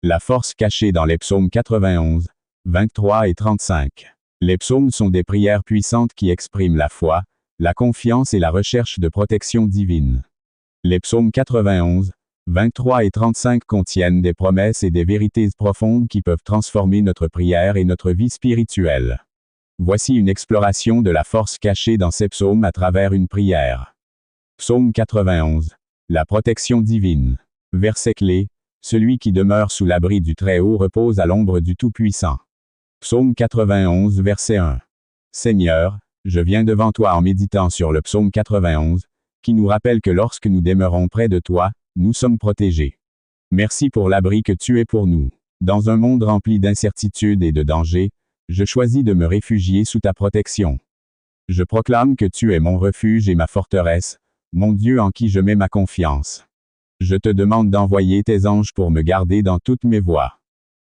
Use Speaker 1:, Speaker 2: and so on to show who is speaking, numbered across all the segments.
Speaker 1: La force cachée dans les psaumes 91, 23 et 35. Les psaumes sont des prières puissantes qui expriment la foi, la confiance et la recherche de protection divine. Les psaumes 91, 23 et 35 contiennent des promesses et des vérités profondes qui peuvent transformer notre prière et notre vie spirituelle. Voici une exploration de la force cachée dans ces psaumes à travers une prière. Psaume 91. La protection divine. Verset clé. Celui qui demeure sous l'abri du Très-Haut repose à l'ombre du Tout-Puissant. Psaume 91 verset 1. Seigneur, je viens devant toi en méditant sur le psaume 91, qui nous rappelle que lorsque nous demeurons près de toi, nous sommes protégés. Merci pour l'abri que tu es pour nous. Dans un monde rempli d'incertitudes et de dangers, je choisis de me réfugier sous ta protection. Je proclame que tu es mon refuge et ma forteresse, mon Dieu en qui je mets ma confiance. Je te demande d'envoyer tes anges pour me garder dans toutes mes voies.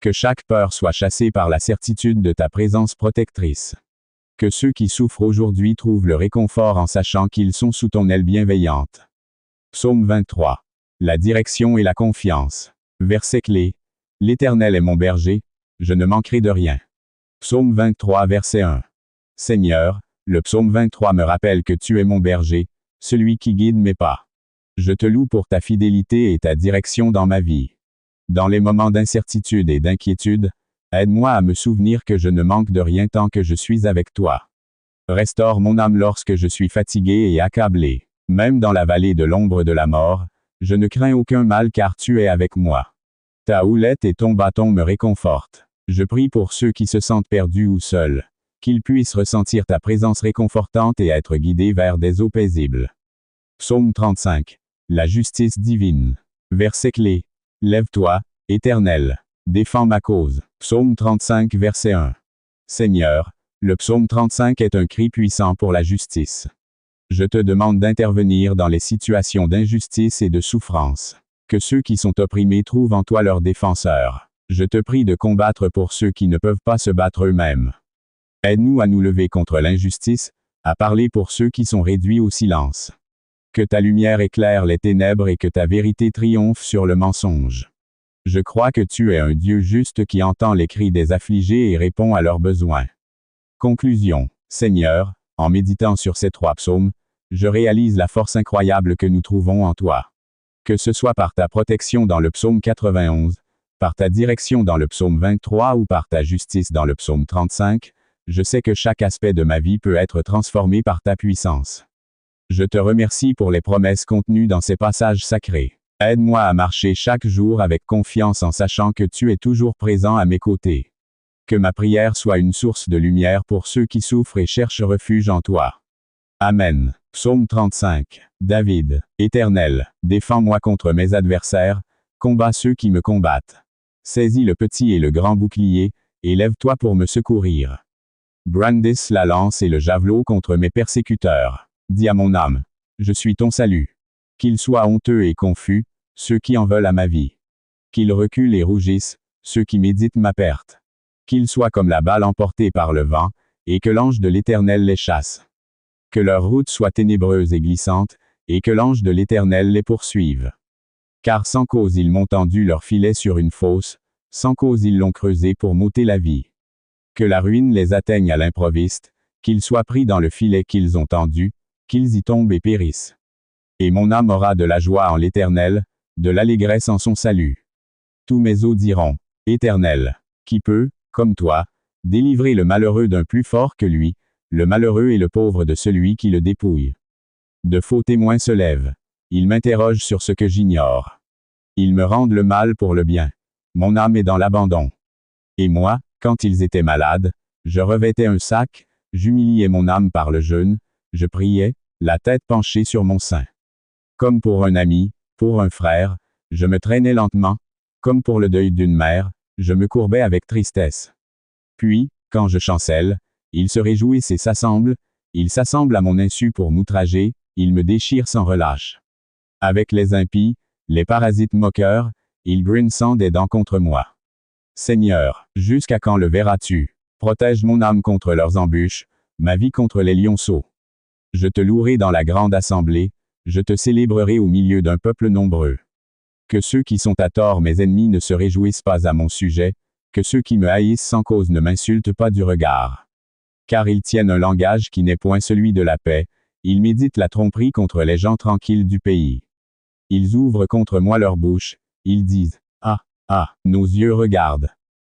Speaker 1: Que chaque peur soit chassée par la certitude de ta présence protectrice. Que ceux qui souffrent aujourd'hui trouvent le réconfort en sachant qu'ils sont sous ton aile bienveillante. Psaume 23. La direction et la confiance. Verset clé. L'Éternel est mon berger, je ne manquerai de rien. Psaume 23 verset 1. Seigneur, le psaume 23 me rappelle que tu es mon berger, celui qui guide mes pas. Je te loue pour ta fidélité et ta direction dans ma vie. Dans les moments d'incertitude et d'inquiétude, aide-moi à me souvenir que je ne manque de rien tant que je suis avec toi. Restaure mon âme lorsque je suis fatigué et accablé. Même dans la vallée de l'ombre de la mort, je ne crains aucun mal car tu es avec moi. Ta houlette et ton bâton me réconfortent. Je prie pour ceux qui se sentent perdus ou seuls, qu'ils puissent ressentir ta présence réconfortante et être guidés vers des eaux paisibles. Psaume 35. La justice divine. Verset clé. Lève-toi, Éternel. Défends ma cause. Psaume 35 verset 1. Seigneur, le psaume 35 est un cri puissant pour la justice. Je te demande d'intervenir dans les situations d'injustice et de souffrance. Que ceux qui sont opprimés trouvent en toi leur défenseur. Je te prie de combattre pour ceux qui ne peuvent pas se battre eux-mêmes. Aide-nous à nous lever contre l'injustice, à parler pour ceux qui sont réduits au silence. Que ta lumière éclaire les ténèbres et que ta vérité triomphe sur le mensonge. Je crois que tu es un Dieu juste qui entend les cris des affligés et répond à leurs besoins. Conclusion. Seigneur, en méditant sur ces trois psaumes, je réalise la force incroyable que nous trouvons en toi. Que ce soit par ta protection dans le psaume 91, par ta direction dans le psaume 23 ou par ta justice dans le psaume 35, je sais que chaque aspect de ma vie peut être transformé par ta puissance. Je te remercie pour les promesses contenues dans ces passages sacrés. Aide-moi à marcher chaque jour avec confiance en sachant que tu es toujours présent à mes côtés. Que ma prière soit une source de lumière pour ceux qui souffrent et cherchent refuge en toi. Amen. Psaume 35. David. Éternel, défends-moi contre mes adversaires, combats ceux qui me combattent. Saisis le petit et le grand bouclier, et lève-toi pour me secourir. Brandis la lance et le javelot contre mes persécuteurs. Dis à mon âme, je suis ton salut. Qu'ils soient honteux et confus, ceux qui en veulent à ma vie. Qu'ils reculent et rougissent, ceux qui méditent ma perte. Qu'ils soient comme la balle emportée par le vent, et que l'ange de l'Éternel les chasse. Que leur route soit ténébreuse et glissante, et que l'ange de l'Éternel les poursuive. Car sans cause ils m'ont tendu leur filet sur une fosse, sans cause ils l'ont creusé pour m'ôter la vie. Que la ruine les atteigne à l'improviste, qu'ils soient pris dans le filet qu'ils ont tendu, qu'ils y tombent et périssent. Et mon âme aura de la joie en l'Éternel, de l'allégresse en son salut. Tous mes os diront, Éternel, qui peut, comme toi, délivrer le malheureux d'un plus fort que lui, le malheureux et le pauvre de celui qui le dépouille. De faux témoins se lèvent. Ils m'interrogent sur ce que j'ignore. Ils me rendent le mal pour le bien. Mon âme est dans l'abandon. Et moi, quand ils étaient malades, je revêtais un sac, j'humiliais mon âme par le jeûne, je priais, la tête penchée sur mon sein. Comme pour un ami, pour un frère, je me traînais lentement, comme pour le deuil d'une mère, je me courbais avec tristesse. Puis, quand je chancelle, ils se réjouissent et s'assemblent, ils s'assemblent à mon insu pour m'outrager, ils me déchirent sans relâche. Avec les impies, les parasites moqueurs, ils grinent sans des dents contre moi. Seigneur, jusqu'à quand le verras-tu? Protège mon âme contre leurs embûches, ma vie contre les lionceaux. Je te louerai dans la grande assemblée, je te célébrerai au milieu d'un peuple nombreux. Que ceux qui sont à tort mes ennemis ne se réjouissent pas à mon sujet, que ceux qui me haïssent sans cause ne m'insultent pas du regard. Car ils tiennent un langage qui n'est point celui de la paix, ils méditent la tromperie contre les gens tranquilles du pays. Ils ouvrent contre moi leur bouche, ils disent, ah, ah, nos yeux regardent.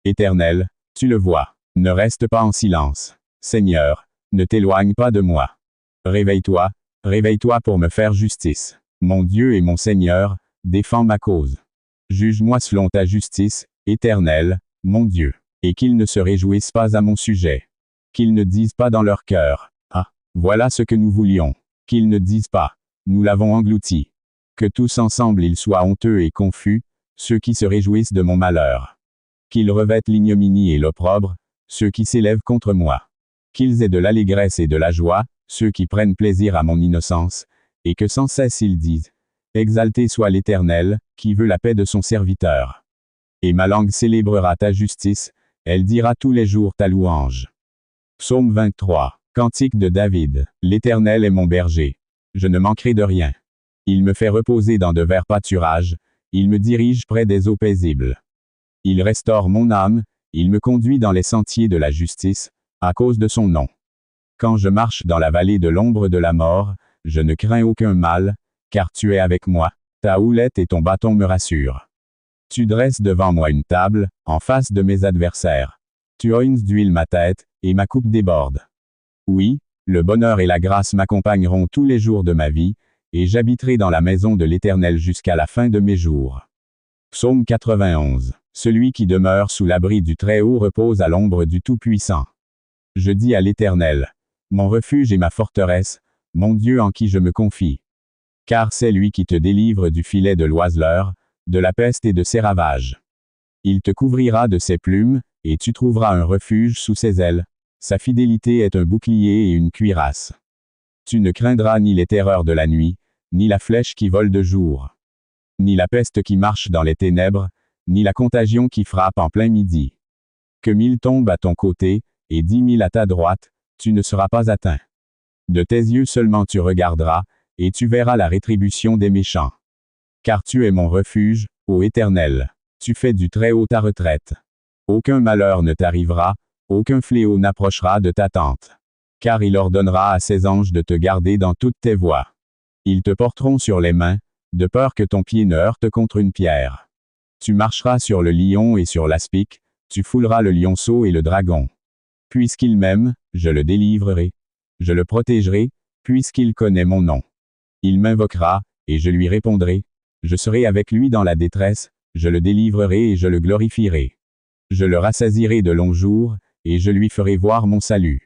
Speaker 1: Éternel, tu le vois, ne reste pas en silence. Seigneur, ne t'éloigne pas de moi. Réveille-toi, réveille-toi pour me faire justice. Mon Dieu et mon Seigneur, défends ma cause. Juge-moi selon ta justice, Éternel, mon Dieu. Et qu'ils ne se réjouissent pas à mon sujet. Qu'ils ne disent pas dans leur cœur, ah, voilà ce que nous voulions. Qu'ils ne disent pas, nous l'avons englouti. Que tous ensemble ils soient honteux et confus, ceux qui se réjouissent de mon malheur. Qu'ils revêtent l'ignominie et l'opprobre, ceux qui s'élèvent contre moi. Qu'ils aient de l'allégresse et de la joie, ceux qui prennent plaisir à mon innocence, et que sans cesse ils disent, exalté soit l'Éternel, qui veut la paix de son serviteur. Et ma langue célébrera ta justice, elle dira tous les jours ta louange. Psaume 23. Cantique de David. L'Éternel est mon berger. Je ne manquerai de rien. Il me fait reposer dans de verts pâturages, il me dirige près des eaux paisibles. Il restaure mon âme, il me conduit dans les sentiers de la justice, à cause de son nom. Quand je marche dans la vallée de l'ombre de la mort, je ne crains aucun mal, car tu es avec moi, ta houlette et ton bâton me rassurent. Tu dresses devant moi une table, en face de mes adversaires. Tu oignes d'huile ma tête, et ma coupe déborde. Oui, le bonheur et la grâce m'accompagneront tous les jours de ma vie, et j'habiterai dans la maison de l'Éternel jusqu'à la fin de mes jours. Psaume 91. Celui qui demeure sous l'abri du Très-Haut repose à l'ombre du Tout-Puissant. Je dis à l'Éternel, mon refuge et ma forteresse, mon Dieu en qui je me confie. Car c'est lui qui te délivre du filet de l'oiseleur, de la peste et de ses ravages. Il te couvrira de ses plumes, et tu trouveras un refuge sous ses ailes. Sa fidélité est un bouclier et une cuirasse. Tu ne craindras ni les terreurs de la nuit, ni la flèche qui vole de jour, ni la peste qui marche dans les ténèbres, ni la contagion qui frappe en plein midi. Que 1000 tombent à ton côté, et 10 000 à ta droite, tu ne seras pas atteint. De tes yeux seulement tu regarderas, et tu verras la rétribution des méchants. Car tu es mon refuge, ô Éternel. Tu fais du Très-Haut ta retraite. Aucun malheur ne t'arrivera, aucun fléau n'approchera de ta tente. Car il ordonnera à ses anges de te garder dans toutes tes voies. Ils te porteront sur les mains, de peur que ton pied ne heurte contre une pierre. Tu marcheras sur le lion et sur l'aspic, tu fouleras le lionceau et le dragon. Puisqu'il m'aime, je le délivrerai. Je le protégerai, puisqu'il connaît mon nom. Il m'invoquera, et je lui répondrai. Je serai avec lui dans la détresse, je le délivrerai et je le glorifierai. Je le rassasierai de longs jours, et je lui ferai voir mon salut.